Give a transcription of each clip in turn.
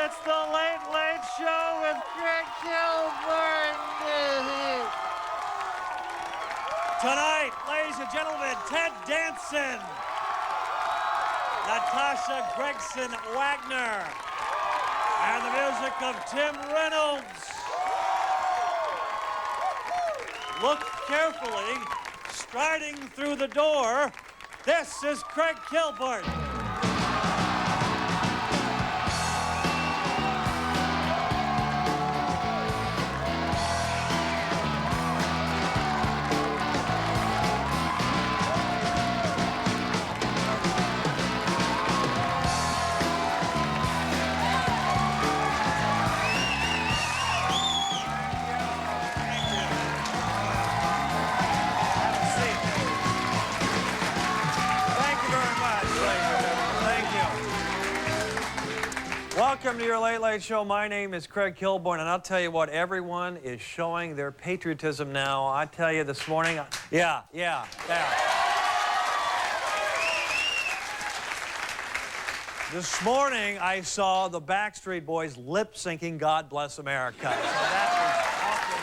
It's the Late Late Show with Craig Kilborn. Tonight, ladies and gentlemen, Ted Danson, Natasha Gregson Wagner, and the music of Tim Reynolds. Look carefully, striding through the door, this is Craig Kilborn. Welcome to your Late Late Show. My name is Craig Kilborn, and I'll tell you what, everyone is showing their patriotism now. I tell you this morning, yeah. This morning, I saw the Backstreet Boys lip-syncing God Bless America. So that was awfully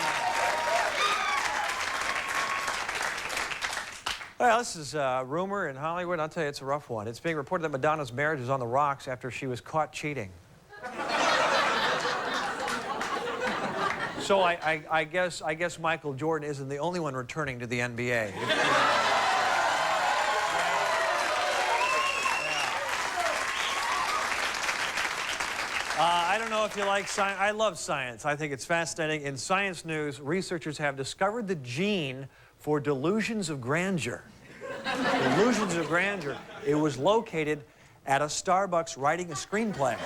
nice. Well, this is a rumor in Hollywood. I'll tell you, it's a rough one. It's being reported that Madonna's marriage is on the rocks after she was caught cheating. So I guess Michael Jordan isn't the only one returning to the NBA. I don't know if you like science. I love science. I think it's fascinating. In Science News, researchers have discovered the gene for delusions of grandeur. Delusions of grandeur. It was located at a Starbucks writing a screenplay.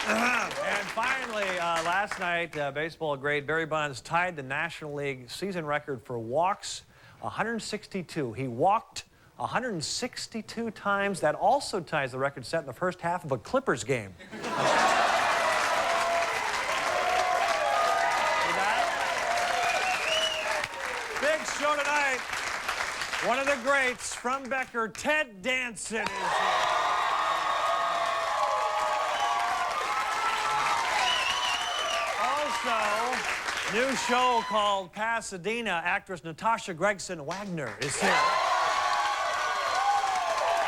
And finally, last night, baseball great Barry Bonds tied the National League season record for walks, 162. He walked 162 times. That also ties the record set in the first half of a Clippers game. Big show tonight. One of the greats from Becker, Ted Danson, is here. Also, new show called Pasadena, actress Natasha Gregson Wagner is here.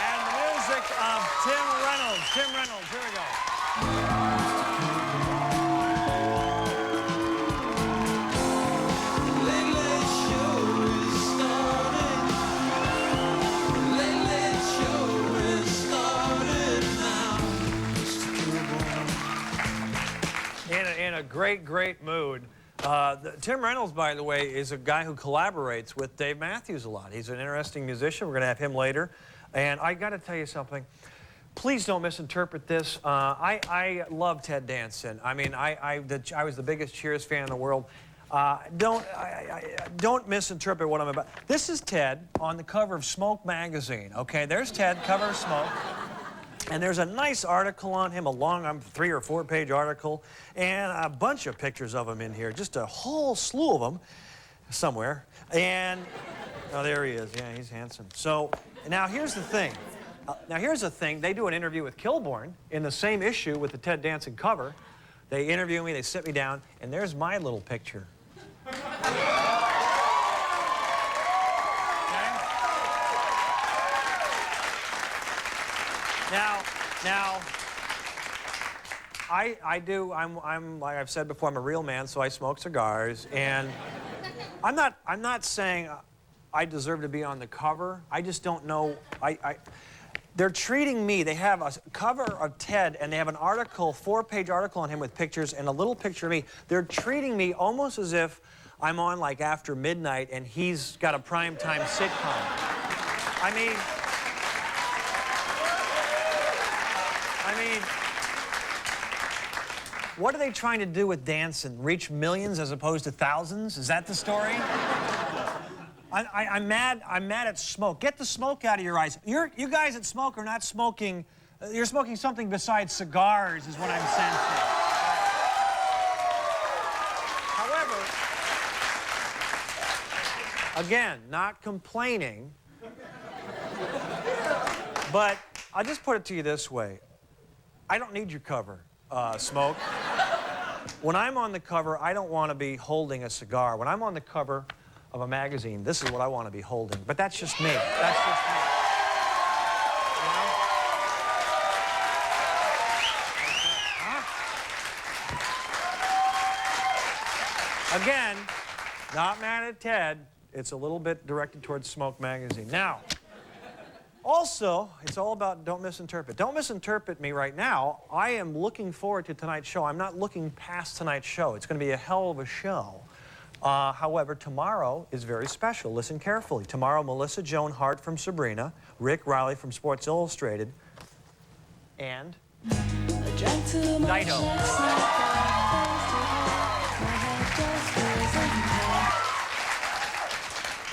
And the music of Tim Reynolds. Tim Reynolds, here we go. In a great mood. Tim Reynolds, by the way, is a guy who collaborates with Dave Matthews a lot. He's an interesting musician. We're going to have him later. And I got to tell you something. Please don't misinterpret this. I love Ted Danson. I mean, I was the biggest Cheers fan in the world. Don't misinterpret what I'm about. This is Ted on the cover of Smoke magazine. Okay, there's Ted, cover of Smoke. And there's a nice article on him, a long 3- or 4-page article, and a bunch of pictures of him in here, just a whole slew of them somewhere. And, oh, there he is. Yeah, he's handsome. So, now here's the thing. They do an interview with Kilborn in the same issue with the Ted Danson cover. They interview me, they sit me down, and there's my little picture. Now, I'm like I've said before, I'm a real man, so I smoke cigars, and I'm not saying I deserve to be on the cover. I just don't know. They're treating me. They have a cover of Ted, and they have an article, 4-page article on him with pictures and a little picture of me. They're treating me almost as if I'm on like After Midnight, and he's got a primetime sitcom. I mean, what are they trying to do with Danson? Reach millions as opposed to thousands? Is that the story? I'm mad at smoke. Get the smoke out of your eyes. You guys that smoke are not smoking. You're smoking something besides cigars, is what I'm sensing. However, again, not complaining, but I'll just put it to you this way. I don't need your cover, Smoke. When I'm on the cover, I don't want to be holding a cigar. When I'm on the cover of a magazine, this is what I want to be holding. But that's just me. That's just me. You know? Again, not mad at Ted. It's a little bit directed towards Smoke magazine. Now, also, it's all about don't misinterpret. Don't misinterpret me right now. I am looking forward to tonight's show. I'm not looking past tonight's show. It's going to be a hell of a show. However, tomorrow is very special. Listen carefully. Tomorrow, Melissa Joan Hart from Sabrina, Rick Riley from Sports Illustrated, and Dido.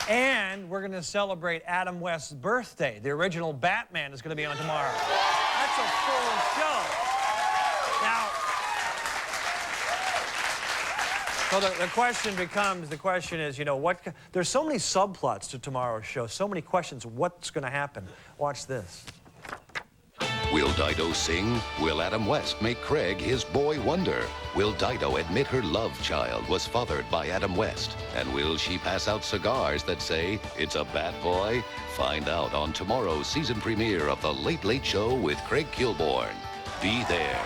And we're going to celebrate Adam West's birthday. The original Batman is going to be on tomorrow. That's a full show. Now, so the question is, you know, there's so many subplots to tomorrow's show, so many questions. What's going to happen? Watch this. Will Dido sing? Will Adam West make Craig his boy wonder? Will Dido admit her love child was fathered by Adam West? And will she pass out cigars that say, it's a bad boy? Find out on tomorrow's season premiere of The Late Late Show with Craig Kilborn. Be there.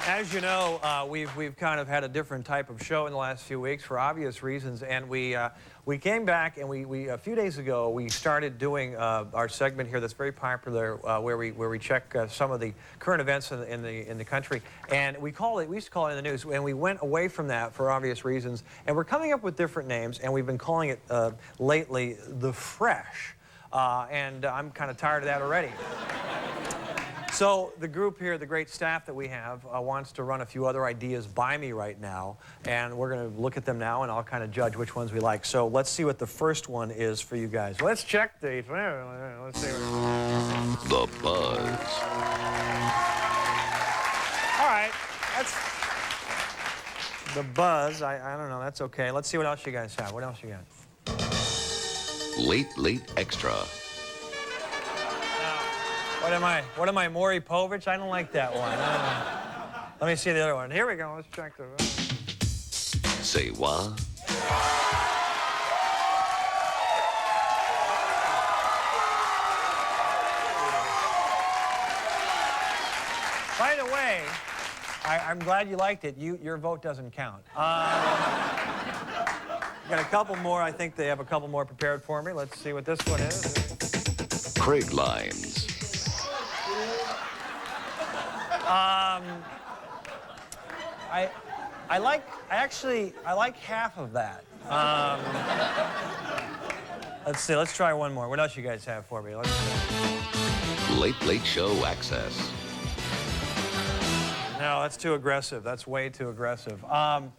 As you know, we've kind of had a different type of show in the last few weeks for obvious reasons, and we came back and we a few days ago we started doing our segment here that's very popular, where we check some of the current events in the country, and we used to call it in the news, and we went away from that for obvious reasons, and we're coming up with different names, and we've been calling it lately The Fresh, and I'm kind of tired of that already. So the group here, the great staff that we have, wants to run a few other ideas by me right now, and we're going to look at them now, and I'll kind of judge which ones we like. So let's see what the first one is for you guys. Let's check these. Let's see. The Buzz. All right, that's The Buzz. I don't know. That's okay. Let's see what else you guys have. What else you got? Late Late Extra. What am I, Maury Povich? I don't like that one. Let me see the other one. Here we go. Let's check the... Say what? By the way, I'm glad you liked it. Your vote doesn't count. Got a couple more. I think they have a couple more prepared for me. Let's see what this one is. Craig Lines. I like half of that. Let's see, let's try one more. What else you guys have for me? Let's see. Late Late Show Access. No, that's too aggressive. That's way too aggressive. We're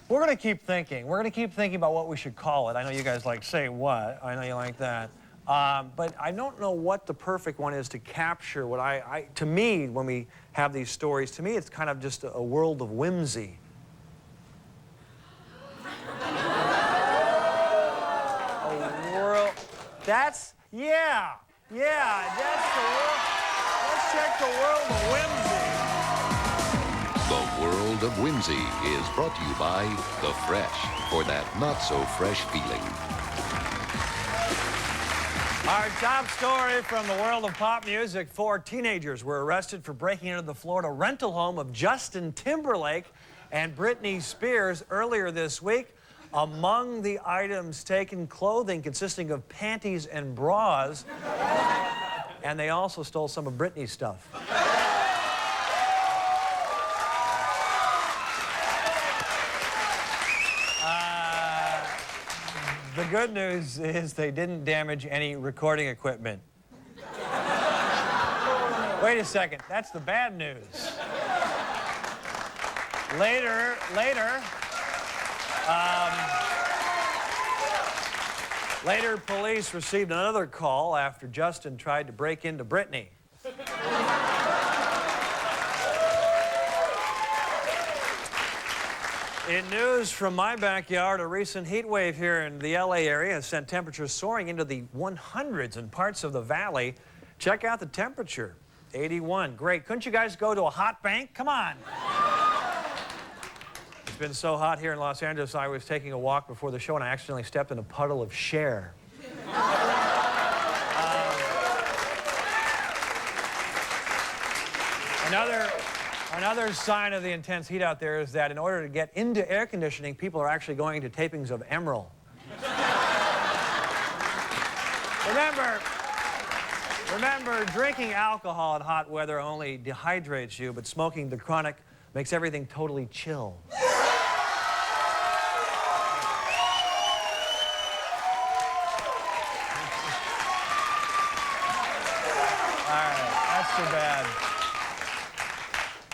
going to keep thinking. We're going to keep thinking about what we should call it. I know you guys like, say what? I know you like that. But I don't know what the perfect one is to capture what to me, when we have these stories, to me it's kind of just a world of whimsy. A world, that's the world. Let's check the world of whimsy. The World of Whimsy is brought to you by The Fresh, for that not-so-fresh feeling. Our top story from the world of pop music: 4 teenagers were arrested for breaking into the Florida rental home of Justin Timberlake and Britney Spears earlier this week. Among the items taken, clothing consisting of panties and bras, and they also stole some of Britney's stuff. The good news is they didn't damage any recording equipment. Wait a second, that's the bad news. Later, police received another call after Justin tried to break into Britney. In news from my backyard, a recent heat wave here in the LA area has sent temperatures soaring into the 100s in parts of the valley. Check out the temperature, 81. Great. Couldn't you guys go to a hot bank? Come on. It's been so hot here in Los Angeles, I was taking a walk before the show and I accidentally stepped in a puddle of Cher. Another sign of the intense heat out there is that in order to get into air conditioning, people are actually going to tapings of Emerald. Remember, drinking alcohol in hot weather only dehydrates you, but smoking the chronic makes everything totally chill. All right, that's too bad.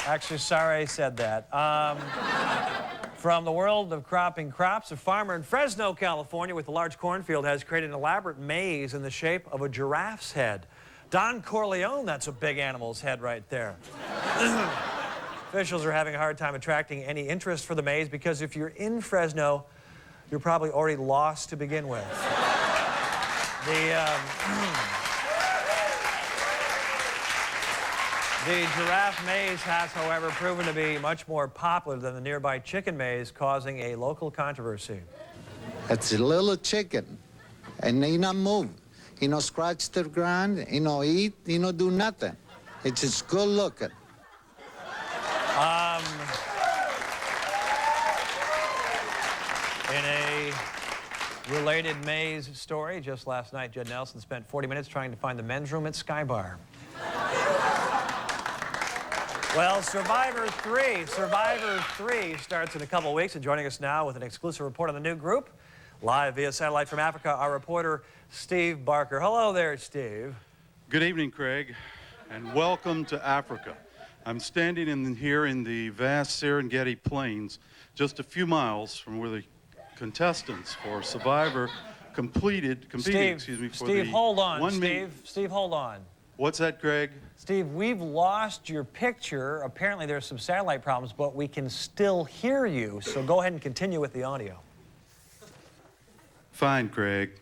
Actually, sorry I said that. From the world of cropping crops, a farmer in Fresno, California, with a large cornfield has created an elaborate maze in the shape of a giraffe's head. Don Corleone, that's a big animal's head right there. Officials are having a hard time attracting any interest for the maze because if you're in Fresno, you're probably already lost to begin with. The giraffe maze has, however, proven to be much more popular than the nearby chicken maze, causing a local controversy. It's a little chicken, and he not move. He no scratch the ground, he no eat, he no do nothing. It's just good looking. In a related maze story, just last night, Judd Nelson spent 40 minutes trying to find the men's room at Sky Bar. Well, Survivor 3 starts in a couple weeks, and joining us now with an exclusive report on the new group, live via satellite from Africa, our reporter, Steve Barker. Hello there, Steve. Good evening, Craig, and welcome to Africa. I'm standing here in the vast Serengeti Plains, just a few miles from where the contestants for Survivor competed, for Steve, hold on, Steve, hold on. What's that, Craig? Steve, we've lost your picture. Apparently there's some satellite problems, but we can still hear you, so go ahead and continue with the audio. Fine, Craig.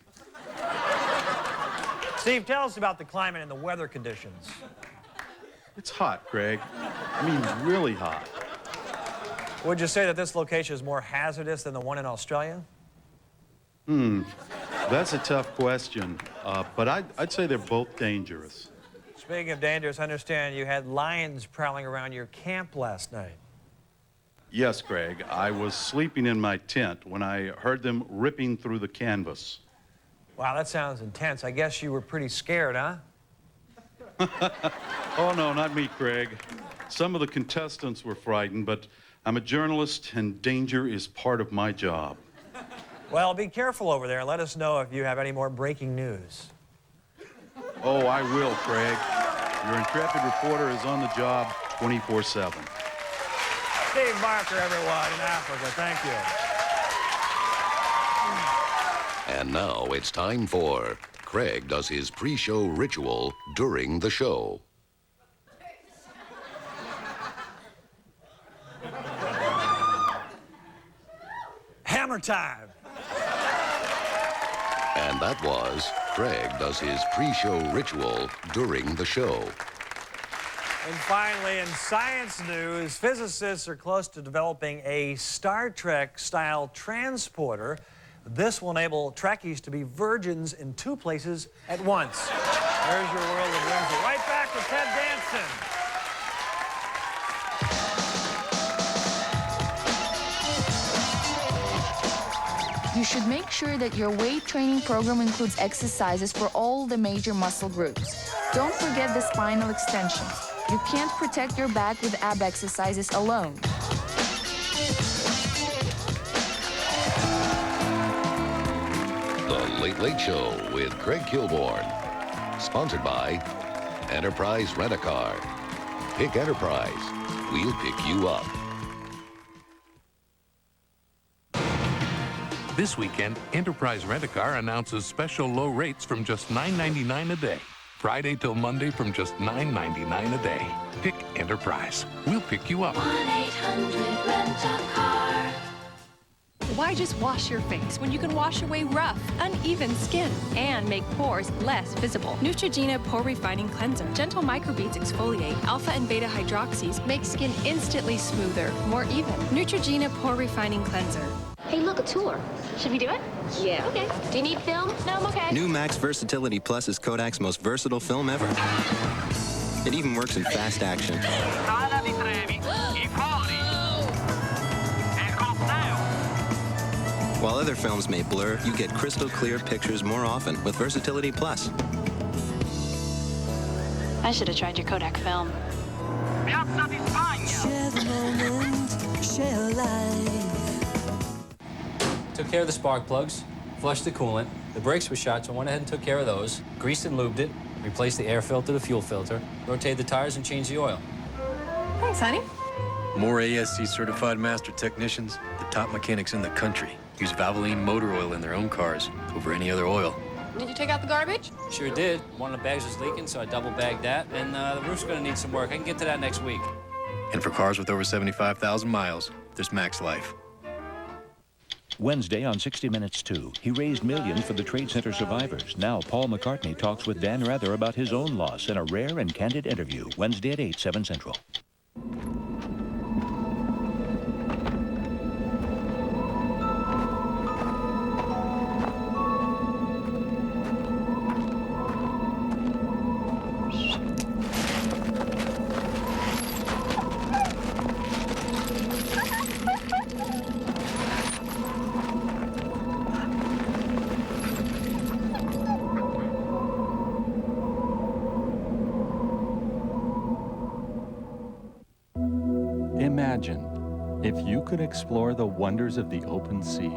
Steve, tell us about the climate and the weather conditions. It's hot, Craig. I mean, really hot. Would you say that this location is more hazardous than the one in Australia? That's a tough question, but I'd say they're both dangerous. Speaking of dangerous, I understand you had lions prowling around your camp last night. Yes, Craig. I was sleeping in my tent when I heard them ripping through the canvas. Wow, that sounds intense. I guess you were pretty scared, huh? Oh, no, not me, Craig. Some of the contestants were frightened, but I'm a journalist, and danger is part of my job. Well, be careful over there. Let us know if you have any more breaking news. Oh, I will, Craig. Your intrepid reporter is on the job 24/7. Steve Barker, everyone, in Africa. Thank you. And now it's time for Craig does his pre-show ritual during the show. Hammer time. And that was Craig does his pre-show ritual during the show. And finally, in science news, physicists are close to developing a Star Trek-style transporter. This will enable Trekkies to be virgins in two places at once. There's your World of Windsor. Right back with Ted Danson. You should make sure that your weight training program includes exercises for all the major muscle groups. Don't forget the spinal extensions. You can't protect your back with ab exercises alone. The Late Late Show with Craig Kilborn. Sponsored by Enterprise Rent-A-Car. Pick Enterprise. We'll pick you up. This weekend, Enterprise Rent-A-Car announces special low rates from just $9.99 a day. Friday till Monday from just $9.99 a day. Pick Enterprise. We'll pick you up. 1-800-RENT-A-CAR. Why just wash your face when you can wash away rough, uneven skin and make pores less visible? Neutrogena Pore Refining Cleanser. Gentle microbeads exfoliate. Alpha and beta hydroxys make skin instantly smoother, more even. Neutrogena Pore Refining Cleanser. Hey, look, a tour. Should we do it? Yeah. Okay. Do you need film? No, I'm okay. New Max Versatility Plus is Kodak's most versatile film ever. It even works in fast action. While other films may blur, you get crystal clear pictures more often with Versatility Plus. I should have tried your Kodak film. Share the moment, share life. Took care of the spark plugs, flushed the coolant. The brakes were shot, so I went ahead and took care of those. Greased and lubed it, replaced the air filter, the fuel filter, rotated the tires, and changed the oil. Thanks, honey. More ASC certified master technicians, the top mechanics in the country, use Valvoline motor oil in their own cars over any other oil. Did you take out the garbage? Sure did. One of the bags was leaking, so I double bagged that. And the roof's gonna need some work. I can get to that next week. And for cars with over 75,000 miles, there's Max Life. Wednesday on 60 Minutes 2, he raised millions for the Trade Center survivors. Now Paul McCartney talks with Dan Rather about his own loss in a rare and candid interview. Wednesday at 8, 7 Central. Imagine if you could explore the wonders of the open sea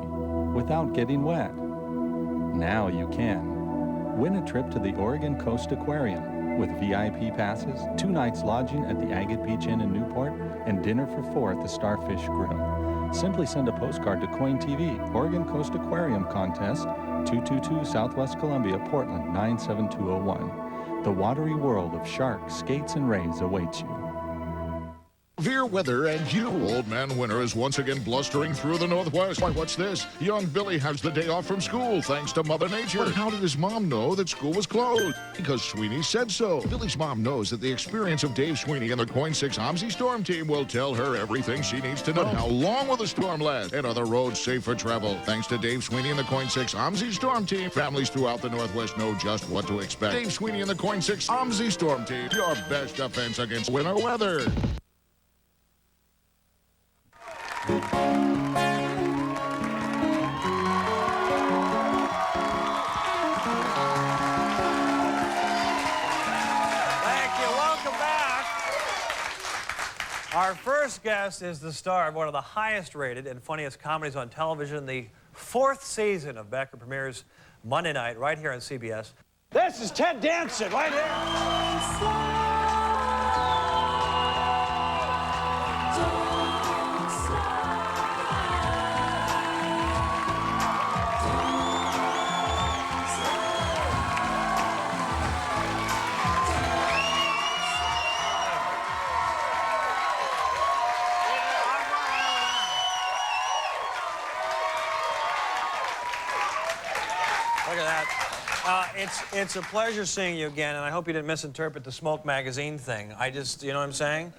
without getting wet. Now you can. Win a trip to the Oregon Coast Aquarium with VIP passes, 2 nights lodging at the Agate Beach Inn in Newport, and dinner for 4 at the Starfish Grill. Simply send a postcard to Coin TV, Oregon Coast Aquarium Contest, 222 Southwest Columbia, Portland, 97201. The watery world of sharks, skates, and rays awaits you. Severe weather, and you, old man winter, is once again blustering through the Northwest. Why, what's this? Young Billy has the day off from school, thanks to Mother Nature. But how did his mom know that school was closed? Because Sweeney said so. Billy's mom knows that the experience of Dave Sweeney and the Coin 6 OMSI Storm Team will tell her everything she needs to know. But how long will the storm last? And are the roads safe for travel? Thanks to Dave Sweeney and the Coin 6 OMSI Storm Team, families throughout the Northwest know just what to expect. Dave Sweeney and the Coin 6 OMSI Storm Team, your best defense against winter weather. Thank you. Welcome back. Our first guest is the star of one of the highest rated and funniest comedies on television. The 4th season of Becker premieres Monday night right here on CBS. This is Ted Danson right here. Look at that. It's a pleasure seeing you again, and I hope you didn't misinterpret the Smoke magazine thing. I just, you know what I'm saying?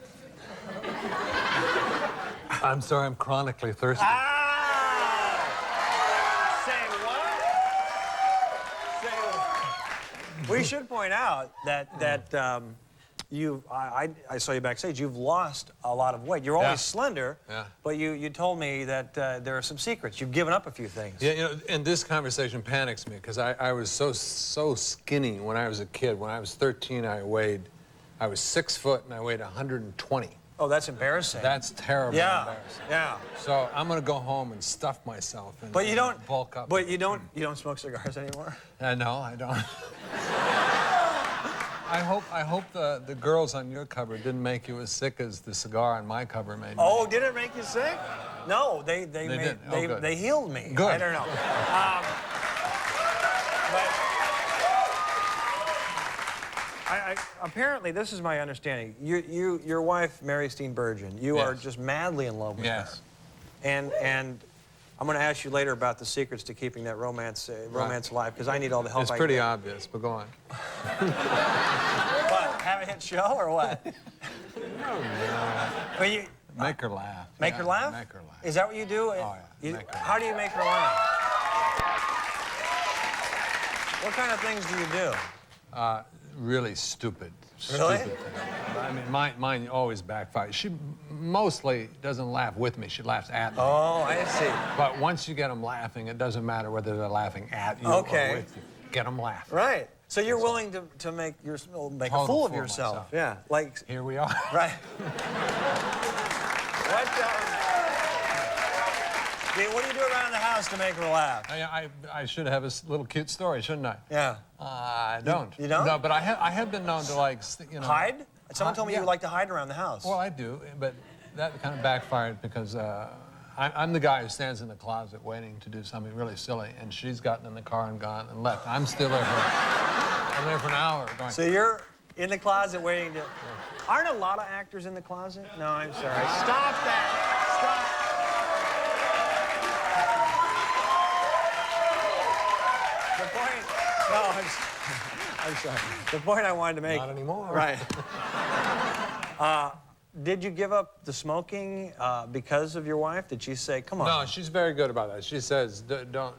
I'm sorry, I'm chronically thirsty. Ah! Say what? Say what? We should point out that I saw you backstage. You've lost a lot of weight. You're always slender, but you told me that there are some secrets. You've given up a few things. Yeah, you know, and this conversation panics me because I was so skinny when I was a kid. When I was 13, I was 6 foot and I weighed 120. Oh, that's embarrassing. That's terribly embarrassing. Yeah. So I'm gonna go home and stuff myself and but you don't bulk up. But you don't smoke cigars anymore? No, I don't. I hope the girls on your cover didn't make you as sick as the cigar on my cover made me. Oh, did it make you sick? No, they healed me. Good. I don't know. Apparently, this is my understanding. Your wife, Mary Steenburgen, you are just madly in love with her. And I'm going to ask you later about the secrets to keeping that romance alive, because I need all the help It's I can pretty get. obvious, but go on. What, have a hit show or what? No. Well, you, Make her laugh. Make her laugh? Make her laugh. Is that what you do? Oh, yeah. How do you make her laugh? What kind of things do you do? Really stupid. Really? Stupid things. I mean, mine always backfires. She mostly doesn't laugh with me. She laughs at me. Oh, I see. But once you get them laughing, it doesn't matter whether they're laughing at you or with you. Get them laughing. Right. So you're willing to make a fool of yourself. Myself. Yeah. Like. Here we are. Right. What do you do around the house to make her laugh? I should have a little cute story, shouldn't I? Yeah. I don't. You don't? No, but I have been known to, like, you know. Hide? Someone told me yeah. you like to hide around the house. Well, I do, but that kind of backfired because I'm the guy who stands in the closet waiting to do something really silly, and she's gotten in the car and gone and left. I'm still there I'm there for an hour going. So you're in the closet waiting to... Aren't a lot of actors in the closet? No, I'm sorry. Stop that! Stop! The point... No, I'm sorry. The point I wanted to make... Not anymore. Right. Did you give up the smoking because of your wife? Did she say, come on? No, she's very good about that. She says, don't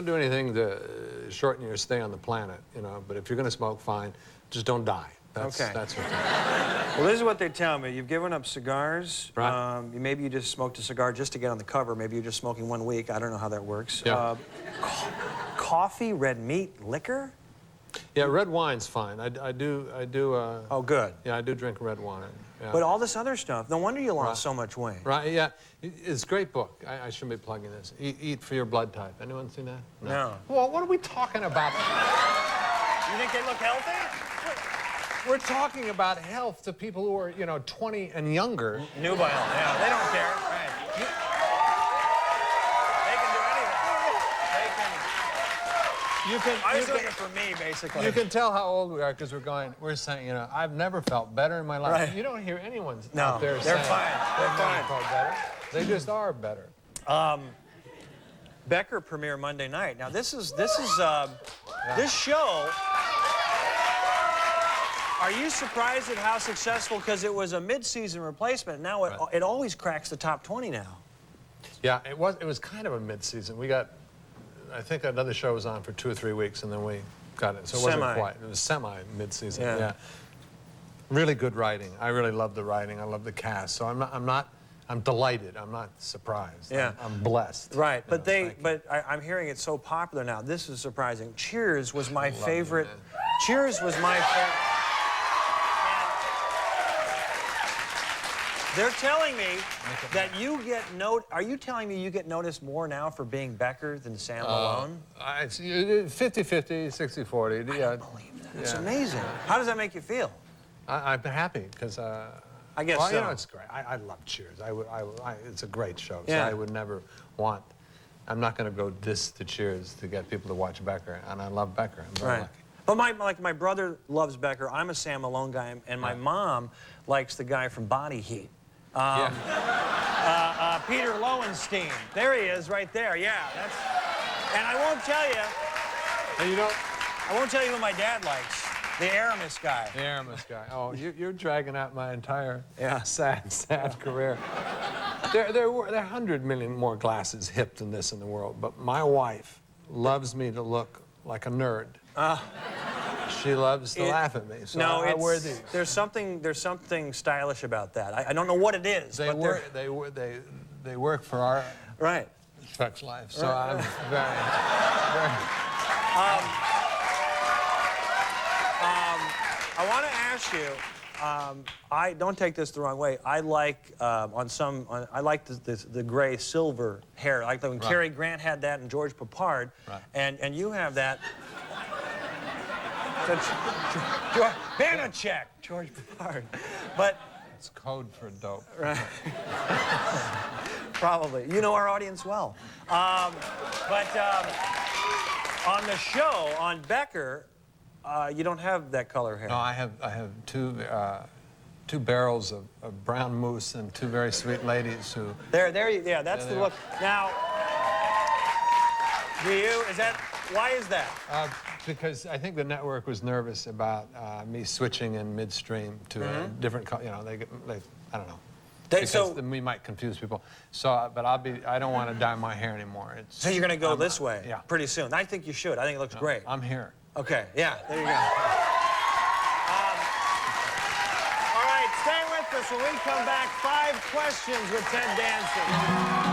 do anything to shorten your stay on the planet, you know, but if you're going to smoke, fine. Just don't die. That's her thing. Well, this is what they tell me. You've given up cigars. Right. Maybe you just smoked a cigar just to get on the cover. Maybe you're just smoking 1 week. I don't know how that works. Yeah. Coffee, red meat, liquor? Yeah, red wine's fine. I do. Oh, good. Yeah, I do drink red wine. Yeah. But all this other stuff, no wonder you lost so much weight. Right, yeah. It's a great book. I shouldn't be plugging this. Eat for your blood type. Anyone seen that? No. Well, what are we talking about? You think they look healthy? We're talking about health to people who are, 20 and younger. Nubile, yeah. They don't care. Right. They can do anything. I was doing it for me, basically. You can tell how old we are because we're saying, I've never felt better in my life. Right. You don't hear anyone No, out there they're saying fine. They're fine. felt better. They just are better. Becker premiere Monday night. Now this show. Are you surprised at how successful? Because it was a mid-season replacement. Now it always cracks the top 20 now. Yeah, it was kind of a mid-season. We got, I think another show was on for 2 or 3 weeks, and then we got it. So it wasn't quite. It was semi-mid-season. Yeah. Really good writing. I really love the writing. I love the cast. So I'm delighted. I'm not surprised. Yeah. I'm blessed. Right, but I'm hearing it's so popular now. This is surprising. Cheers was my favorite. Cheers was my favorite. They're telling me that you get Are you telling me you get noticed more now for being Becker than Sam Malone? It's 50-50, 60-40. I don't believe that. It's amazing. How does that make you feel? I'm happy because I guess so. It's great. I love Cheers. It's a great show. Yeah. So I would never want. I'm not going to go diss to Cheers to get people to watch Becker, and I love Becker. I'm very lucky. But my brother loves Becker. I'm a Sam Malone guy, and my mom likes the guy from Body Heat. Peter Lowenstein. There he is, right there. Yeah, and I won't tell you. And I won't tell you who my dad likes. The Aramis guy. The Aramis guy. Oh, you're dragging out my entire sad career. There are 100 million more glasses hip than this in the world, but my wife loves me to look like a nerd. She loves to laugh at me, so I wear these. There's something stylish about that. I don't know what it is. They work for our sex life, so I'm very. I want to ask you. I don't take this the wrong way. I like I like the gray silver hair. I like when Cary Grant had that and George Papard, and you have that. Banachek, George Papard, but it's code for dope. Right. Probably. You know our audience well. On the show on Becker, you don't have that color hair. No, I have two barrels of brown mousse and two very sweet ladies who. There. Yeah, that's the look. Now. Do you? Why is that? Because I think the network was nervous about me switching in midstream to a different, I don't know. Because then we might confuse people. So, but I don't want to dye my hair anymore. So you're going to go this way yeah. pretty soon. I think you should. I think it looks great. I'm here. Okay, yeah, there you go. All right, stay with us when we come back. 5 questions with Ted Danson.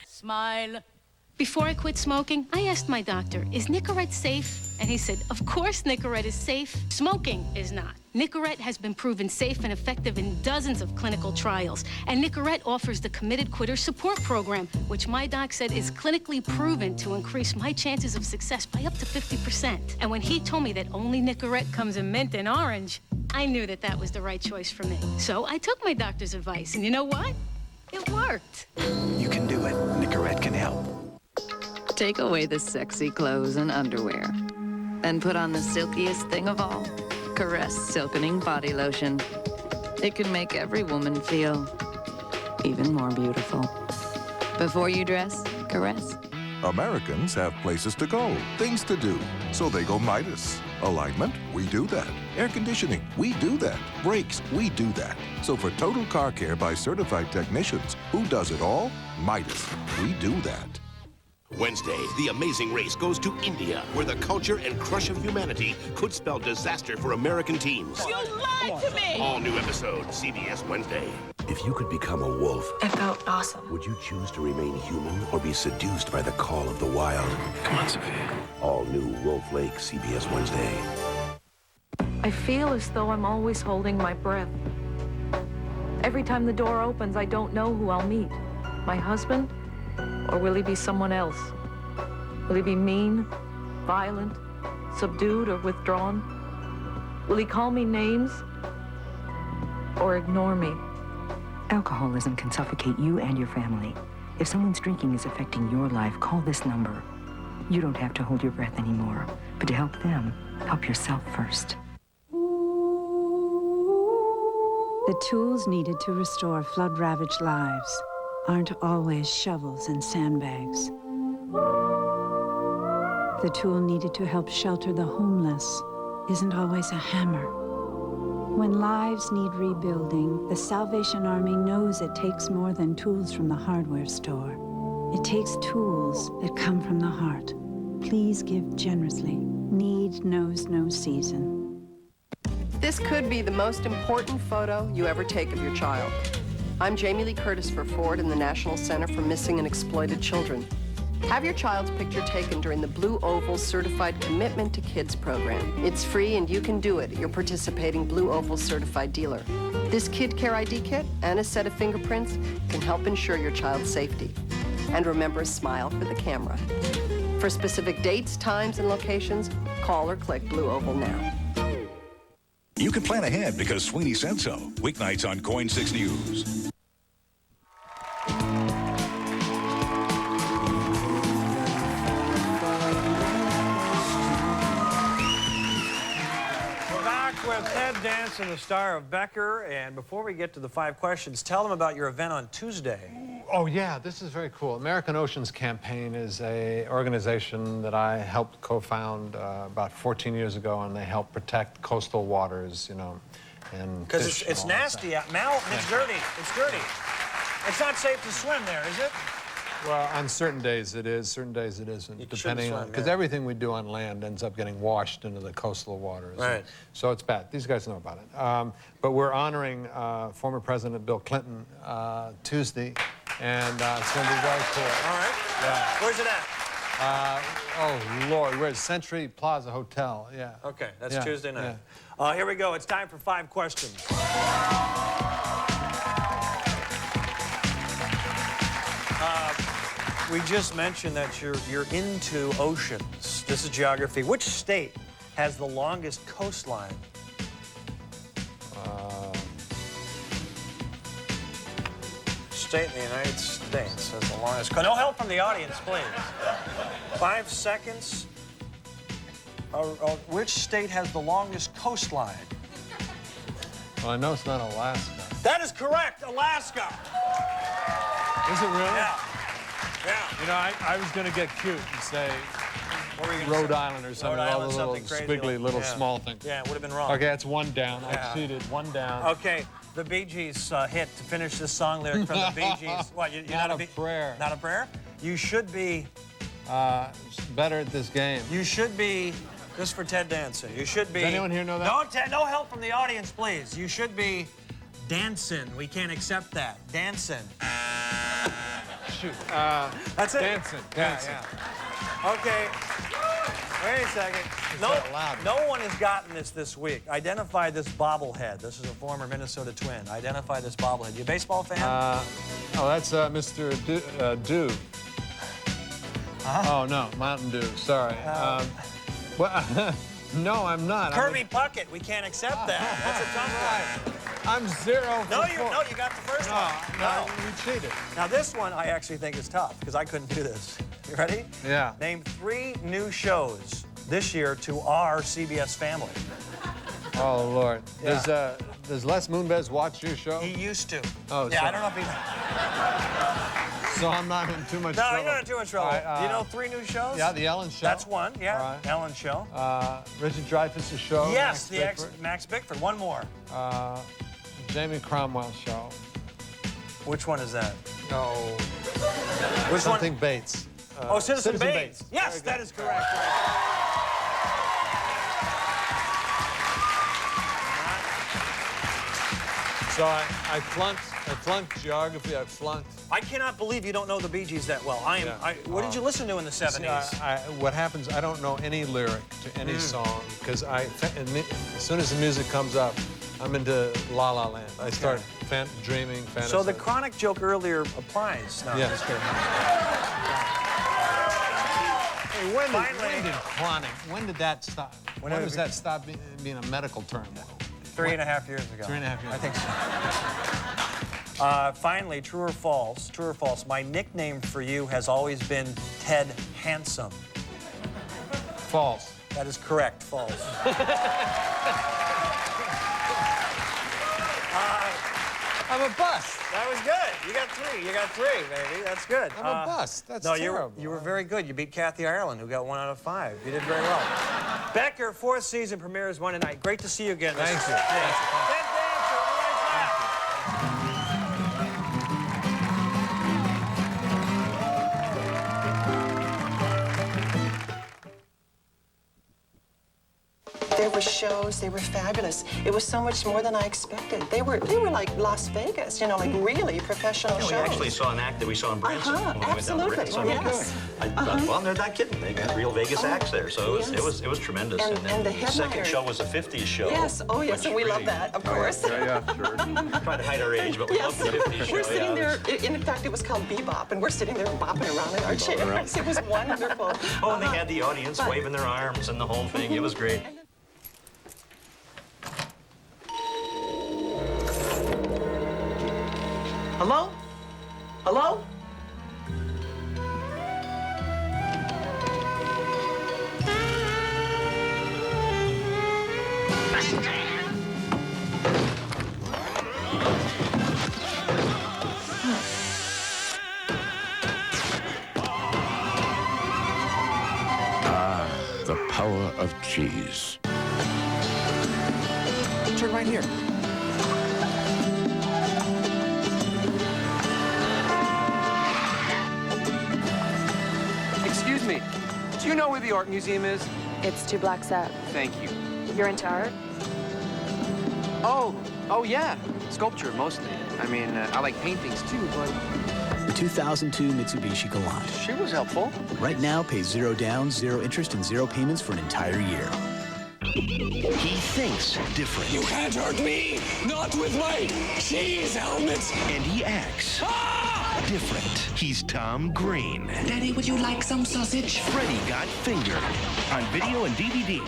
Smile. Before I quit smoking, I asked my doctor, is Nicorette safe? And he said, of course Nicorette is safe. Smoking is not. Nicorette has been proven safe and effective in dozens of clinical trials. And Nicorette offers the Committed Quitter Support Program, which my doc said is clinically proven to increase my chances of success by up to 50%. And when he told me that only Nicorette comes in mint and orange, I knew that that was the right choice for me. So I took my doctor's advice, and you know what? It worked. You can do it. Nicorette can help. Take away the sexy clothes and underwear. And put on the silkiest thing of all, Caress Silkening Body Lotion. It can make every woman feel even more beautiful. Before you dress, caress. Americans have places to go, things to do, so they go Midas. Alignment, we do that. Air conditioning, we do that. Brakes, we do that. So for total car care by certified technicians, who does it all? Midas, we do that. Wednesday, the amazing race goes to India, where the culture and crush of humanity could spell disaster for American teams. You lied to me! All new episode, CBS Wednesday. If you could become a wolf, It felt awesome. would you choose to remain human or be seduced by the call of the wild? Come on, Sophia. All new Wolf Lake, CBS Wednesday. I feel as though I'm always holding my breath. Every time the door opens, I don't know who I'll meet. My husband? Or will he be someone else? Will he be mean, violent, subdued, or withdrawn? Will he call me names or ignore me? Alcoholism can suffocate you and your family. If someone's drinking is affecting your life, call this number. You don't have to hold your breath anymore, but to help them, help yourself first. The tools needed to restore flood-ravaged lives aren't always shovels and sandbags. The tool needed to help shelter the homeless isn't always a hammer. When lives need rebuilding, the Salvation Army knows it takes more than tools from the hardware store. It takes tools that come from the heart. Please give generously. Need knows no season. This could be the most important photo you ever take of your child. I'm Jamie Lee Curtis for Ford and the National Center for Missing and Exploited Children. Have your child's picture taken during the Blue Oval Certified Commitment to Kids program. It's free and you can do it at your participating Blue Oval certified dealer. This Kid Care ID kit and a set of fingerprints can help ensure your child's safety. And remember, smile for the camera. For specific dates, times, and locations, call or click Blue Oval now. You can plan ahead because Sweeney said so. Weeknights on Coin 6 News. With Ted Danson, the star of Becker, and before we get to the 5 questions, tell them about your event on Tuesday. Oh yeah, this is very cool. American Oceans Campaign is an organization that I helped co-found about 14 years ago, and they help protect coastal waters, you know, and because it's nasty out. It's dirty. It's dirty. It's not safe to swim there, is it? Well, on certain days it is, certain days it isn't, depending on, because everything we do on land ends up getting washed into the coastal waters. Right. So it's bad. These guys know about it. But we're honoring former President Bill Clinton Tuesday, and it's going to be very cool. All right. Yeah. Where's it at? Oh, Lord, where's Century Plaza Hotel? Yeah. Okay, that's Yeah, Tuesday night. yeah. Here we go. It's time for 5 questions. We just mentioned that you're into oceans. This is geography. Which state has the longest coastline? State in the United States has the longest. No help from the audience, please. 5 seconds. Which state has the longest coastline? Well, I know it's not Alaska. That is correct, Alaska. Is it really? Yeah. Yeah. You know, I was going to get cute and say What were you gonna Rhode say? Island or something. Rhode All Island, the little something crazy squiggly like- little yeah. small things. Yeah, it would have been wrong. Okay, that's 1 down. Yeah. I cheated. 1 down. Okay, the Bee Gees hit to finish this song lyric from the Bee Gees. What, you're Not a Bee- prayer. Not a prayer? You should be... Better at this game. You should be... This is for Ted Danson. You should be... Does anyone here know that? No, Ted, no help from the audience, please. You should be dancing. We can't accept that. Dancing. Shoot. That's it. Dancing. Dancing. Yeah. Okay. Wait a second. that loud. No one has gotten this week. Identify this bobblehead. This is a former Minnesota Twin. Identify this bobblehead. You a baseball fan? Oh, that's Mr. Dew. Oh, no, Mountain Dew. Sorry. Well, no, I'm not. Kirby Puckett. We can't accept that. That's a tough one. I'm 0 for No, 4. you got the first No, one. no, you cheated. Now this one I actually think is tough because I couldn't do this. You ready? Yeah. Name 3 new shows this year to our CBS family. Oh, Lord. Yeah. Does Les Moonves watch your show? He used to. Oh, yeah, so, I don't know if he... So I'm not in too much No, trouble. you're not in too much trouble. All right, Do you know 3 new shows? Yeah, The Ellen Show. That's one, yeah. All right. Ellen Show. Richard Dreyfuss' show. Yes, Max Max Bickford. One more. Bickford. Jamie Cromwell show. Which one is that? No. Which Something Bates. Oh, Citizen Bates. Bates. Yes, that is correct. So I flunked geography. I flunked. I cannot believe you don't know the Bee Gees that well. What did you listen to in the 70s? See, what happens, I don't know any lyric to any song because as soon as the music comes up, I'm into La La Land. I start dreaming, fantasizing. So the chronic joke earlier applies. No, Yeah. just kidding. Hey, when did that stop? When does that stop being a medical term? 3.5 years ago. 3.5 years I think so. Finally, true or false? True or false? My nickname for you has always been Ted Handsome. False. That is correct. False. I'm a bust. That was good. You got 3. You got 3, baby. That's good. I'm a bust. That's no, terrible. You were very good. You beat Kathy Ireland, who got 1 out of 5. You did very well. Becker, 4th season premieres Monday night. Great to see you again. Thank you. Ted Dancer, right back. There were shows, they were fabulous. It was so much more than I expected. They were like Las Vegas, you know, like really professional shows. We actually saw an act that we saw in Branson. When we went down to Absolutely, Branson. yes. Well, they're not kidding. They got real Vegas acts there, so it was tremendous. And then the the second headliner- show was a 50s show. Yes, oh yes, which and we love really- that, of course. Yeah, sure. Trying to hide our age, but we Yes, love the 50s show. we're sitting yeah. there, in fact, it was called Bebop, and we're sitting there bopping around in our chairs. It was wonderful. Oh, and they had the audience waving their arms and the whole thing. It was great. Hello? Hello? The power of cheese. Turn right here. Excuse me. Do you know where the art museum is? It's 2 blocks up. Thank you. You're into art? Oh yeah. Sculpture, mostly. I mean, I like paintings too, but The 2002 Mitsubishi Galant. She was helpful. Right now, pay 0 down, 0 interest, and 0 payments for an entire year. He thinks different. You can't hurt me! Not with my cheese helmet! And he acts different. He's Tom Green. Daddy, would you like some sausage? Freddy Got Fingered. On video and DVD.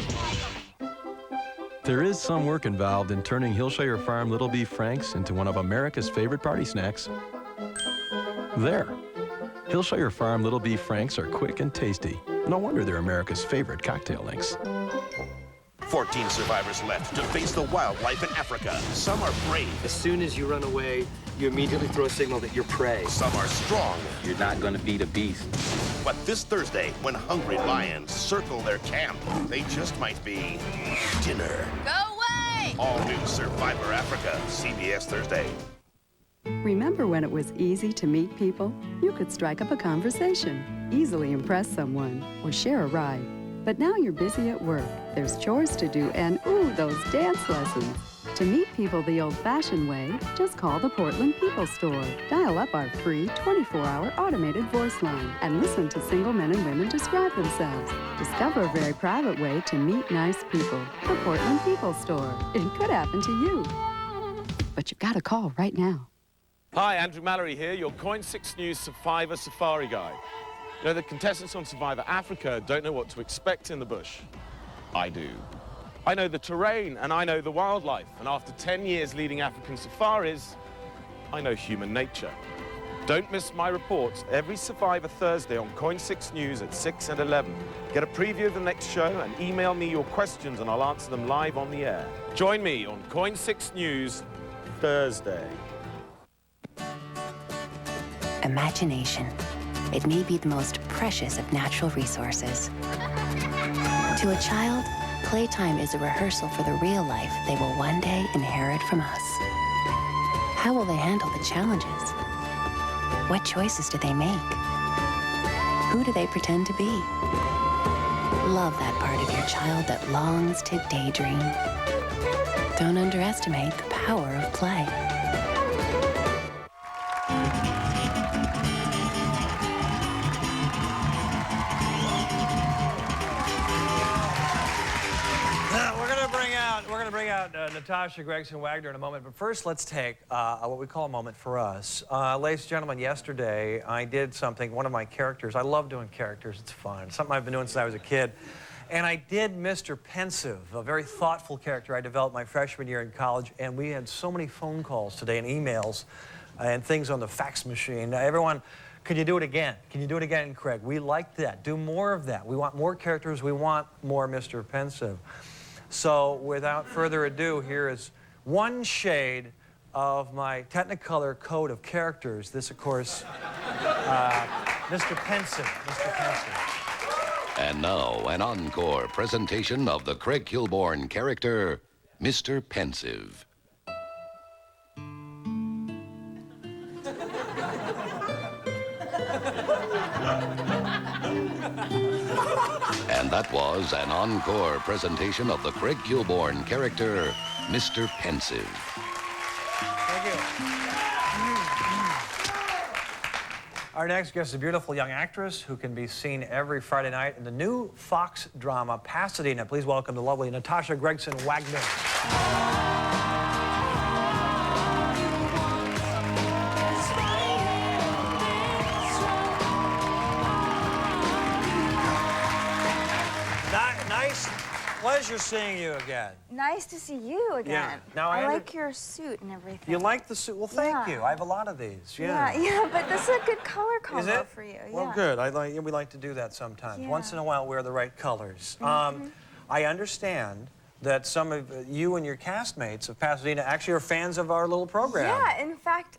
There is some work involved in turning Hillshire Farm Little Beef Franks into one of America's favorite party snacks. There. Hillshire Farm Little Beef Franks are quick and tasty. No wonder they're America's favorite cocktail links. 14 survivors left to face the wildlife in Africa. Some are brave. As soon as you run away, you immediately throw a signal that you're prey. Some are strong. You're not going to beat a beast. But this Thursday, when hungry lions circle their camp, they just might be dinner. Go away! All new Survivor Africa, CBS Thursday. Remember when it was easy to meet people? You could strike up a conversation, easily impress someone, or share a ride. But now you're busy at work. There's chores to do and, ooh, those dance lessons. To meet people the old-fashioned way, just call the Portland People Store. Dial up our free 24-hour automated voice line and listen to single men and women describe themselves. Discover a very private way to meet nice people. The Portland People Store. It could happen to you. But you've got to call right now. Hi, Andrew Mallory here, your Coin 6 News Survivor Safari Guide. You know, the contestants on Survivor Africa don't know what to expect in the bush. I do. I know the terrain and I know the wildlife, and after 10 years leading African safaris, I know human nature. Don't miss my reports every Survivor Thursday on Coin 6 News at 6 and 11. Get a preview of the next show and email me your questions and I'll answer them live on the air. Join me on Coin 6 News Thursday. Imagination. It may be the most precious of natural resources. To a child, playtime is a rehearsal for the real life they will one day inherit from us. How will they handle the challenges? What choices do they make? Who do they pretend to be? Love that part of your child that longs to daydream. Don't underestimate the power of play. We're going to bring out Natasha Gregson Wagner in a moment, but first let's take what we call a moment for us. Ladies and gentlemen, yesterday I did something, one of my characters. I love doing characters, it's fun. Something I've been doing since I was a kid. And I did Mr. Pensive, a very thoughtful character I developed my freshman year in college, and we had so many phone calls today and emails and things on the fax machine. Everyone, could you do it again? Can you do it again, Craig? We like that. Do more of that. We want more characters. We want more Mr. Pensive. So without further ado, here is one shade of my Technicolor coat of characters. This, of course, Mr. Pensive. Mr. Pensive. And now, an encore presentation of the Craig Kilborn character, Mr. Pensive. And that was an encore presentation of the Craig Kilborn character, Mr. Pensive. Thank you. Our next guest is a beautiful young actress who can be seen every Friday night in the new Fox drama, Pasadena. Please welcome the lovely Natasha Gregson Wagner. Nice pleasure seeing you again. Nice to see you again. Yeah. Now I like your suit and everything. You like the suit? Well, thank you. I have a lot of these. Yeah, but this is a good color combo is it? for you. Well, good. We like to do that sometimes. Yeah. Once in a while, wear the right colors. Mm-hmm. I understand that some of you and your castmates of Pasadena actually are fans of our little program. Yeah, in fact,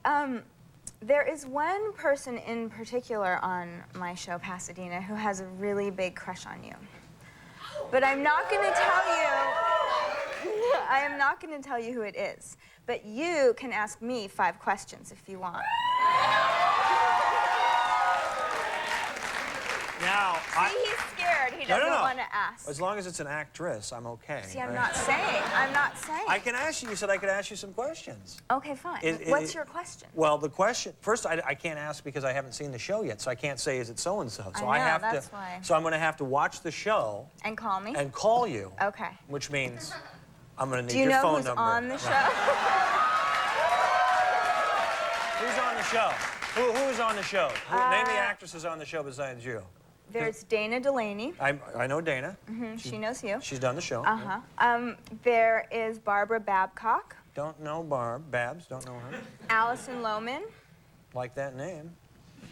there is one person in particular on my show, Pasadena, who has a really big crush on you. But I'm not going to tell you, I am not going to tell you who it is. But you can ask me 5 questions if you want. Now, See, he's scared. He doesn't want to ask. As long as it's an actress, I'm okay. See, I'm right? not saying. I'm not saying. I can ask you. You said I could ask you some questions. Okay, fine. What's your question? Well, the question first, I can't ask because I haven't seen the show yet, so I can't say is it so and so. So I know, have that's to. why. So I'm going to have to watch the show. And call me. And call you. Okay. Which means I'm going to Do need you your know phone who's number. on the show? Who's on the show? Who is on the show? Name the actresses on the show besides you. There's Dana Delaney. I know Dana. She knows you. She's done the show. There is Barbara Babcock. Don't know Babs. Don't know her. Allison Lohman. Like that name.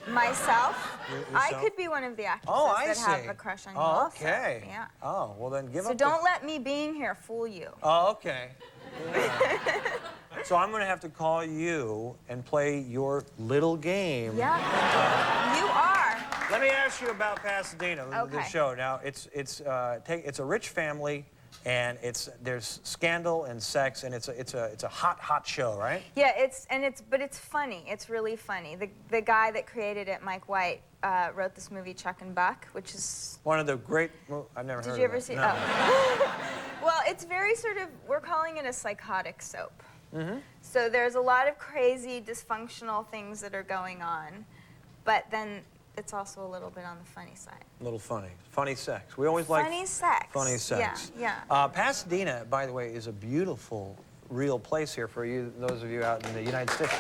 Myself. I Yourself? could be one of the actresses I that see. have a crush on you Oh, also. okay. Yeah. Oh, well then give So up. don't let me being here fool you. Oh, okay. Yeah. So I'm going to have to call you and play your little game. Yeah. You are. Let me ask you about Pasadena, the Okay. show. Now, it's a rich family, and there's scandal and sex, and it's a hot show, right? Yeah, but it's funny. It's really funny. The guy that created it, Mike White, wrote this movie Chuck and Buck, which is one of the great. I've never heard of it. Did you ever see? No. Oh. Well, it's very sort of. We're calling it a psychotic soap. So there's a lot of crazy, dysfunctional things that are going on, but then it's also a little bit on the funny side. A little funny. Funny sex. We always like funny sex. Funny sex. Yeah. Pasadena, by the way, is a beautiful, real place here for you, those of you out in the United States.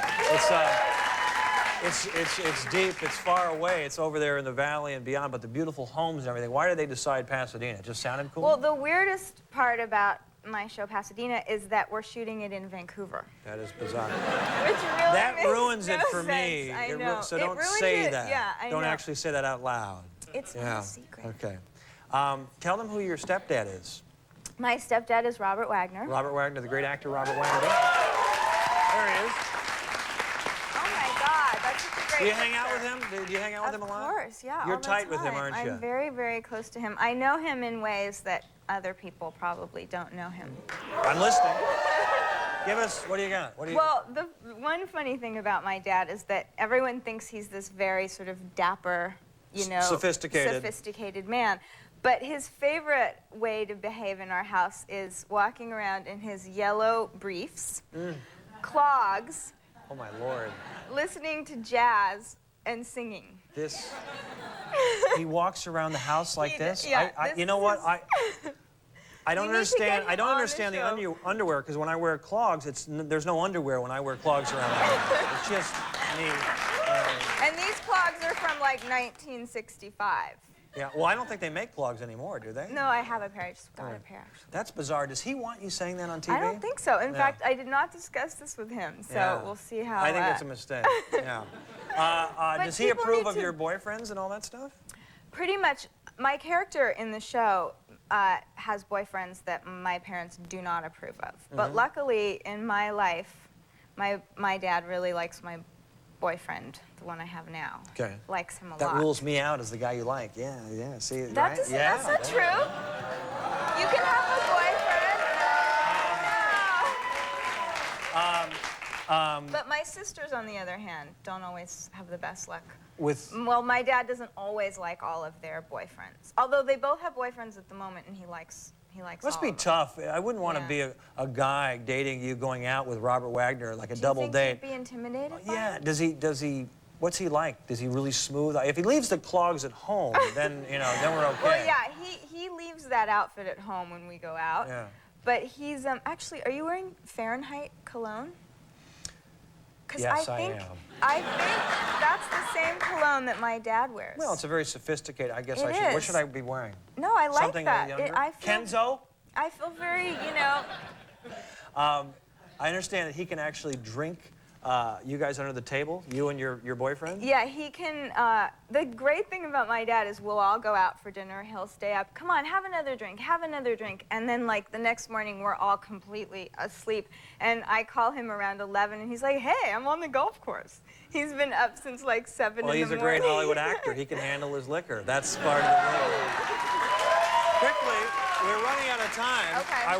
It's deep, it's far away, it's over there in the valley and beyond, but the beautiful homes and everything. Why did they decide Pasadena? It just sounded cool? Well, the weirdest part about my show Pasadena is that we're shooting it in Vancouver. That is bizarre. Which really That makes ruins it no for me. sense. I know. So It don't ruined say it. that. Yeah, I don't know. actually say that out loud. It's not a secret. Okay. Tell them who your stepdad is. My stepdad is Robert Wagner. Robert Wagner, the great actor Robert Wagner. There he is. Oh my God, that's such a great Do you hang out picture. with him? Do you hang out with him a lot? Of course, yeah. You're all the tight with him, time. aren't you? I'm very, very close to him. I know him in ways that other people probably don't know him. I'm listening. Give us, what do you got? What do you... Well, the one funny thing about my dad is that everyone thinks he's this very sort of dapper, sophisticated man. But his favorite way to behave in our house is walking around in his yellow briefs, clogs, oh my Lord. listening to jazz and singing. This, he walks around the house like this? Yeah, you know what? I don't understand. I don't on the understand the show. underwear because when I wear clogs, there's no underwear when I wear clogs around the house. It's just me. And these clogs are from like 1965. Yeah. Well, I don't think they make clogs anymore, do they? No, I have a pair. I just got a pair, actually. That's bizarre. Does he want you saying that on TV? I don't think so. In Yeah. fact, I did not discuss this with him, so Yeah. we'll see how. I think it's a mistake. Yeah. Does he people approve need of to- your boyfriends and all that stuff? Pretty much, my character in the show has boyfriends that my parents do not approve of. But luckily, in my life, my dad really likes my boyfriend, the one I have now. Okay. Likes him a That lot. rules me out as the guy you like. Yeah, yeah. See, That right? doesn't, yeah, that's not true. You can have a boyfriend. But my sisters, on the other hand, don't always have the best luck. Well, my dad doesn't always like all of their boyfriends. Although they both have boyfriends at the moment, and he likes Must all be of them. tough. I wouldn't want to be a guy dating you, going out with Robert Wagner, like a double date. Do you think he'd be intimidated by Yeah. it? Does he? What's he like? Does he really smooth? If he leaves the clogs at home, then then we're okay. Well, yeah, he leaves that outfit at home when we go out. Yeah. But he's actually. Are you wearing Fahrenheit cologne? Because Yes, I I think am. that's the same cologne that my dad wears. Well, it's a very sophisticated. I guess It I should. What is. should I be wearing? No, I like Something that. younger? I feel, Kenzo? I feel very, I understand that he can actually drink you guys under the table, you and your boyfriend? Yeah, he can. The great thing about my dad is we'll all go out for dinner. He'll stay up. Come on, have another drink. Have another drink. And then, like, the next morning, we're all completely asleep. And I call him around 11, and he's like, "Hey, I'm on the golf course." He's been up since like 7 Well, in he's the a morning. great Hollywood actor. He can handle his liquor. That's part of the role. Quickly, we're running out of time. Okay. I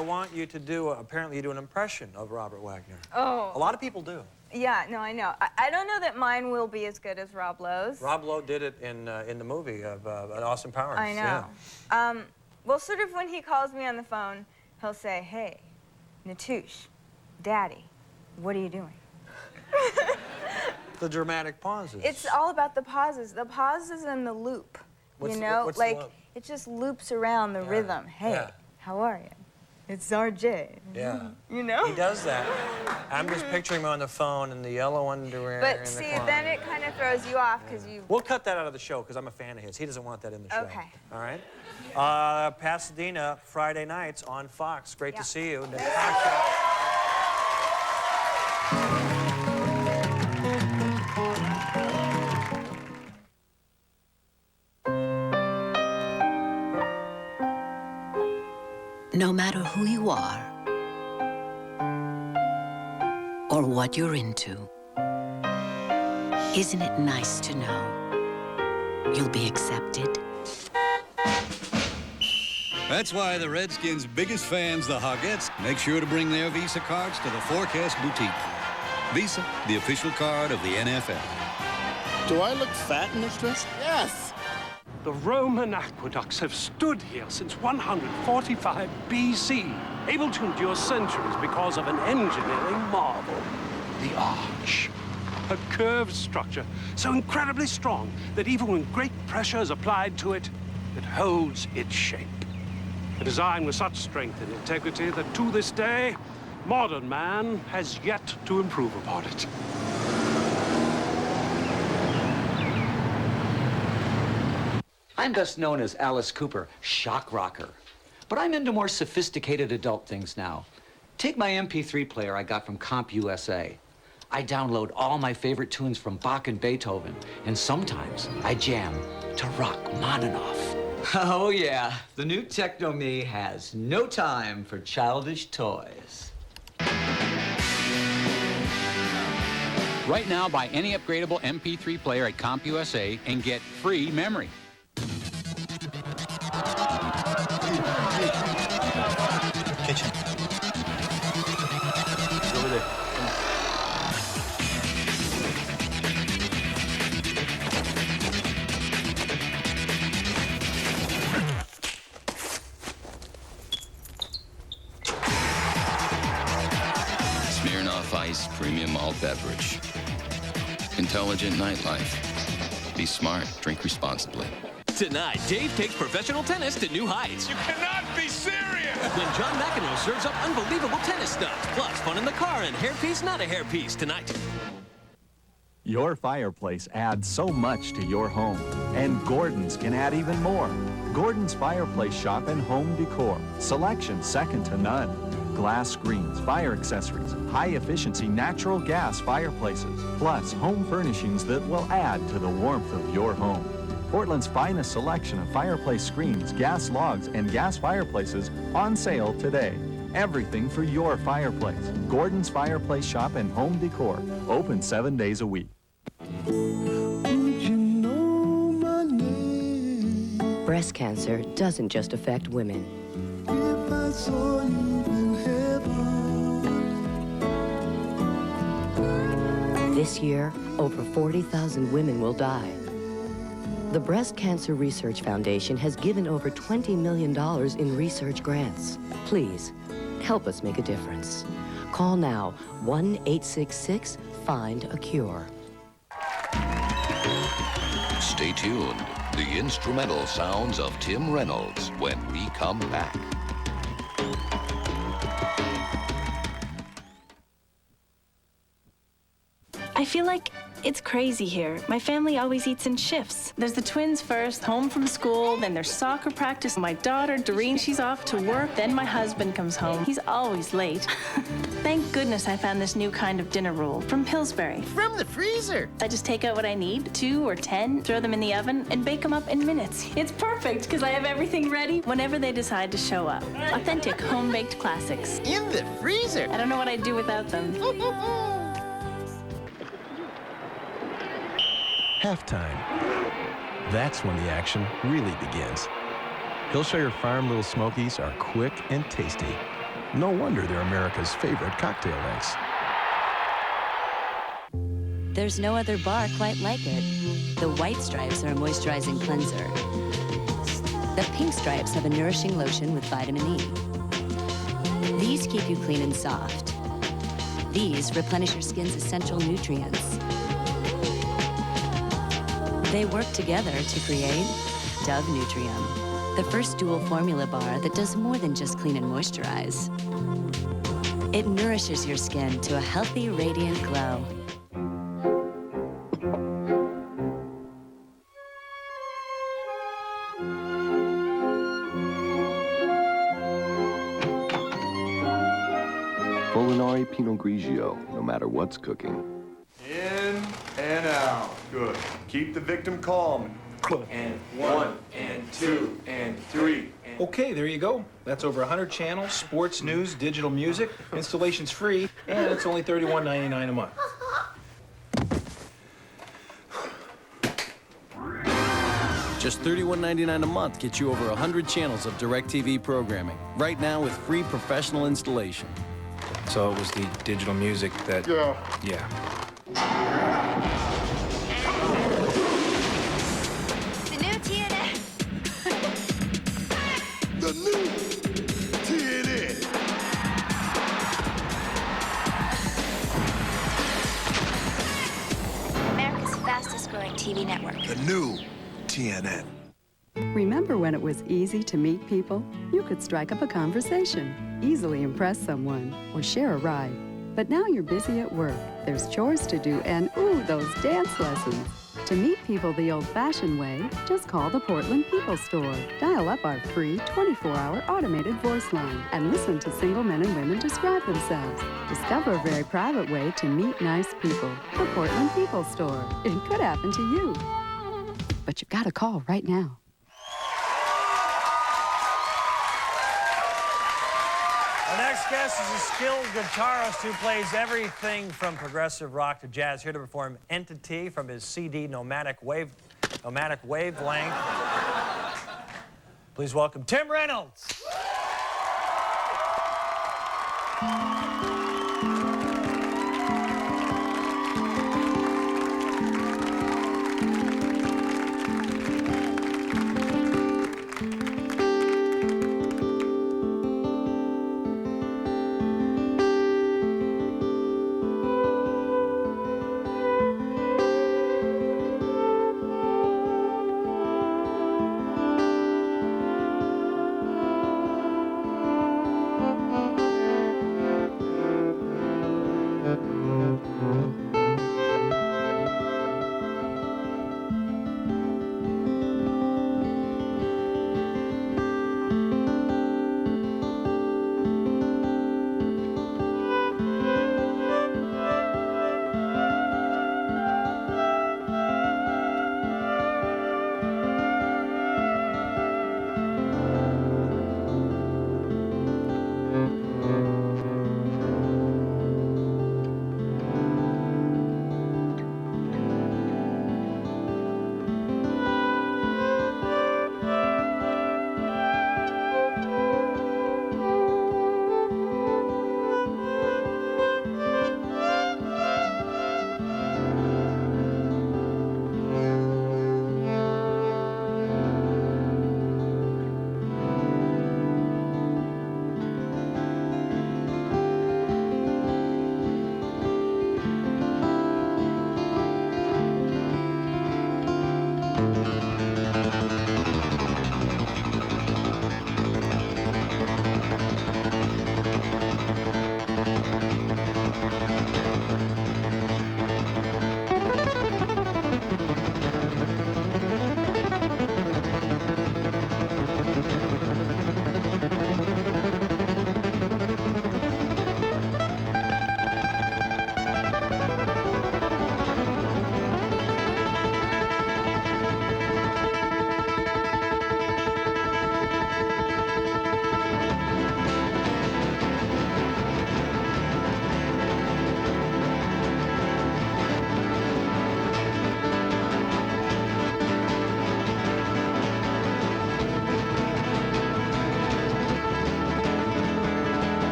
want you to do. Apparently, you do an impression of Robert Wagner. Oh. A lot of people do. Yeah, no, I know. I don't know that mine will be as good as Rob Lowe's. Rob Lowe did it in the movie of Austin Powers. I know. Yeah. Well, sort of when he calls me on the phone, he'll say, hey, Natush, Daddy, what are you doing? The dramatic pauses. It's all about the pauses and the loop. What's you know, what's like the loop? it just loops around the rhythm. Hey, how are you? It's RJ. Yeah. You know? He does that. I'm just picturing him on the phone in the yellow underwear. But in see, the corner. then it kind of throws you off because you. We'll cut that out of the show because I'm a fan of his. He doesn't want that in the show. Okay. All right. Pasadena, Friday nights on Fox. Great to see you. No matter who you are or what you're into, isn't it nice to know you'll be accepted? That's why the Redskins' biggest fans, the Hogettes, make sure to bring their Visa cards to the Forecast Boutique. Visa, the official card of the NFL. Do I look fat in this dress? Yes. The Roman aqueducts have stood here since 145 BC, able to endure centuries because of an engineering marvel, the arch. A curved structure so incredibly strong that even when great pressure is applied to it, it holds its shape. A design with such strength and integrity that to this day, modern man has yet to improve upon it. I'm best known as Alice Cooper, shock rocker. But I'm into more sophisticated adult things now. Take my MP3 player I got from CompUSA. I download all my favorite tunes from Bach and Beethoven, and sometimes I jam to Rachmaninoff. Oh yeah, the new Techno Me has no time for childish toys. Right now, buy any upgradable MP3 player at CompUSA and get free memory. Kitchen. Over there. Smirnoff Ice Premium Malt Beverage. Intelligent nightlife. Be smart, drink responsibly. Tonight, Dave takes professional tennis to new heights. You cannot be serious! When John McEnroe serves up unbelievable tennis stuff, plus fun in the car and hairpiece, not a hairpiece tonight. Your fireplace adds so much to your home, and Gordon's can add even more. Gordon's Fireplace Shop and Home Decor. Selection second to none. Glass screens, fire accessories, high-efficiency natural gas fireplaces, plus home furnishings that will add to the warmth of your home. Portland's finest selection of fireplace screens, gas logs, and gas fireplaces on sale today. Everything for your fireplace. Gordon's Fireplace Shop and Home Decor. Open 7 days a week. Breast cancer doesn't just affect women. This year, over 40,000 women will die. The Breast Cancer Research Foundation has given over $20 million in research grants. Please, help us make a difference. Call now, 1-866-FIND-A-CURE. Stay tuned. The instrumental sounds of Tim Reynolds when we come back. I feel like it's crazy here. My family always eats in shifts. There's the twins first, home from school, then there's soccer practice. My daughter, Doreen, she's off to work. Then my husband comes home. He's always late. Thank goodness I found this new kind of dinner roll from Pillsbury. From the freezer. I just take out what I need, 2 or 10, throw them in the oven, and bake them up in minutes. It's perfect because I have everything ready whenever they decide to show up. Authentic home-baked classics. In the freezer. I don't know what I'd do without them. Halftime. That's when the action really begins. Hillshire Farm Little Smokies are quick and tasty. No wonder they're America's favorite cocktail mix. There's no other bar quite like it. The white stripes are a moisturizing cleanser. The pink stripes have a nourishing lotion with vitamin E. These keep you clean and soft. These replenish your skin's essential nutrients. They work together to create Dove Nutrium, the first dual formula bar that does more than just clean and moisturize. It nourishes your skin to a healthy, radiant glow. Molinari Pinot Grigio, no matter what's cooking. In and out. Good. Keep the victim calm. And 1, and 2, and 3. Okay, there you go. That's over 100 channels, sports, news, digital music. Installation's free, and it's only $31.99 a month. Just $31.99 a month gets you over 100 channels of DirecTV programming. Right now with free professional installation. So it was the digital music that... Yeah. The new TNN. The new TNN. America's fastest growing TV network. The new TNN. Remember when it was easy to meet people? You could strike up a conversation, easily impress someone, or share a ride. But now you're busy at work, there's chores to do, and ooh, those dance lessons. To meet people the old-fashioned way, just call the Portland People Store. Dial up our free 24-hour automated voice line and listen to single men and women describe themselves. Discover a very private way to meet nice people. The Portland People Store. It could happen to you. But you've got to call right now. Our next guest is a skilled guitarist who plays everything from progressive rock to jazz. Here to perform Entity from his CD Nomadic Wavelength. Please welcome Tim Reynolds.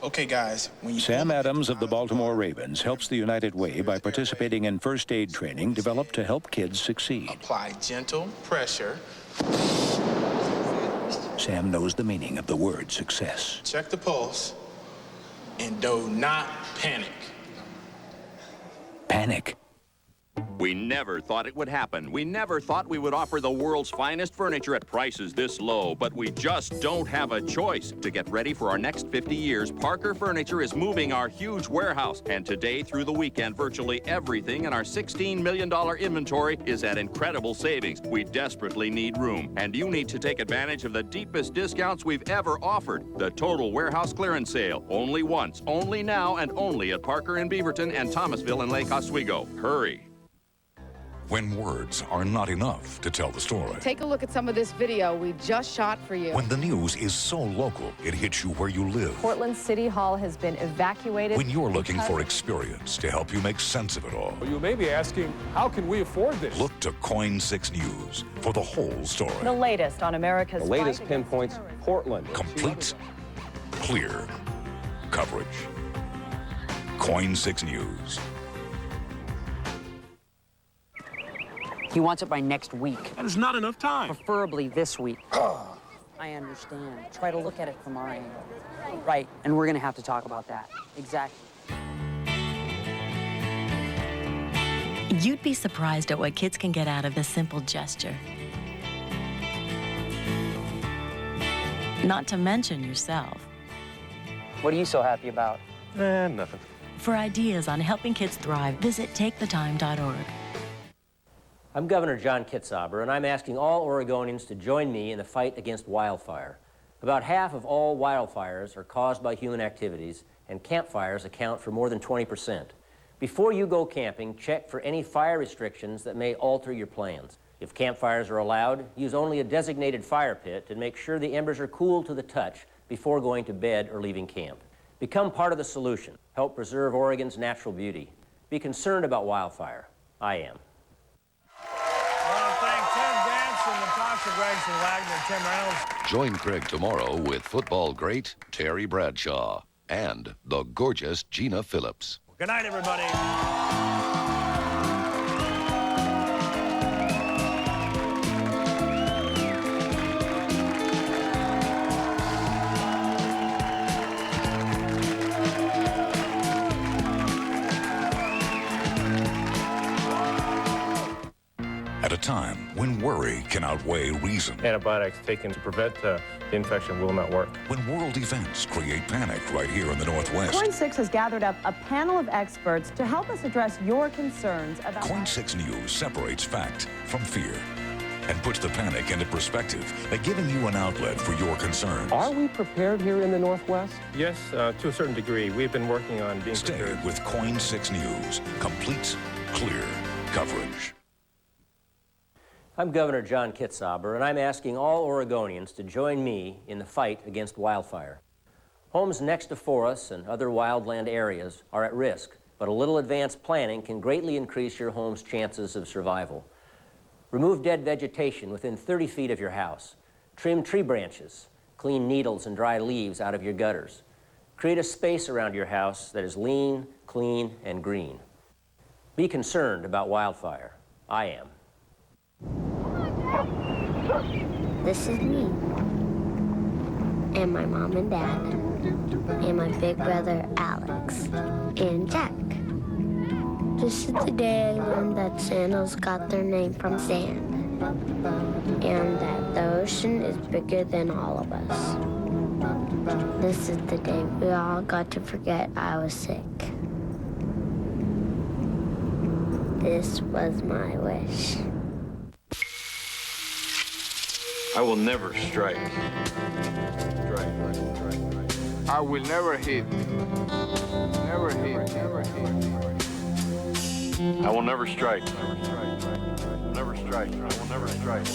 Okay, guys, when you... Sam Adams of the Baltimore Ravens helps the United Way by participating in first aid training developed to help kids succeed. Apply gentle pressure. Sam knows the meaning of the word success. Check the pulse. And do not panic. Panic. We never thought it would happen. We never thought we would offer the world's finest furniture at prices this low, but we just don't have a choice. To get ready for our next 50 years, Parker Furniture is moving our huge warehouse. And today through the weekend, virtually everything in our $16 million inventory is at incredible savings. We desperately need room, and you need to take advantage of the deepest discounts we've ever offered. The total warehouse clearance sale. Only once, only now, and only at Parker in Beaverton and Thomasville in Lake Oswego. Hurry. When words are not enough to tell the story. Take a look at some of this video we just shot for you. When the news is so local, it hits you where you live. Portland City Hall has been evacuated. When you're looking for experience to help you make sense of it all. You may be asking, how can we afford this? Look to Coin 6 News for the whole story. The latest on America's The latest pinpoints Portland. Complete, clear coverage. Coin 6 News. He wants it by next week. That is not enough time. Preferably this week. I understand. Try to look at it from our angle. Right, and we're gonna have to talk about that. Exactly. You'd be surprised at what kids can get out of a simple gesture. Not to mention yourself. What are you so happy about? Nothing. For ideas on helping kids thrive, visit takethetime.org. I'm Governor John Kitzhaber, and I'm asking all Oregonians to join me in the fight against wildfire. About half of all wildfires are caused by human activities, and campfires account for more than 20%. Before you go camping, check for any fire restrictions that may alter your plans. If campfires are allowed, use only a designated fire pit and make sure the embers are cool to the touch before going to bed or leaving camp. Become part of the solution. Help preserve Oregon's natural beauty. Be concerned about wildfire. I am. Natasha Gregson, Wagner, Tim Reynolds. Join Craig tomorrow with football great Terry Bradshaw and the gorgeous Gina Phillips. Good night, everybody. At a time when worry can outweigh reason. Antibiotics taken to prevent the infection will not work. When world events create panic right here in the Northwest. Coin 6 has gathered up a panel of experts to help us address your concerns about... Coin 6 News separates fact from fear and puts the panic into perspective by giving you an outlet for your concerns. Are we prepared here in the Northwest? Yes, to a certain degree. We've been working on being prepared. Stay with Coin 6 News. Complete, clear coverage. I'm Governor John Kitzhaber, and I'm asking all Oregonians to join me in the fight against wildfire. Homes next to forests and other wildland areas are at risk, but a little advanced planning can greatly increase your home's chances of survival. Remove dead vegetation within 30 feet of your house. Trim tree branches. Clean needles and dry leaves out of your gutters. Create a space around your house that is lean, clean, and green. Be concerned about wildfire. I am. This is me, and my mom and dad, and my big brother Alex, and Jack. This is the day I learned that Santas got their name from sand, and that the ocean is bigger than all of us. This is the day we all got to forget I was sick. This was my wish. I will never strike. I will never hit. Never hit. Never hit. I will never strike. Never strike. I will never strike.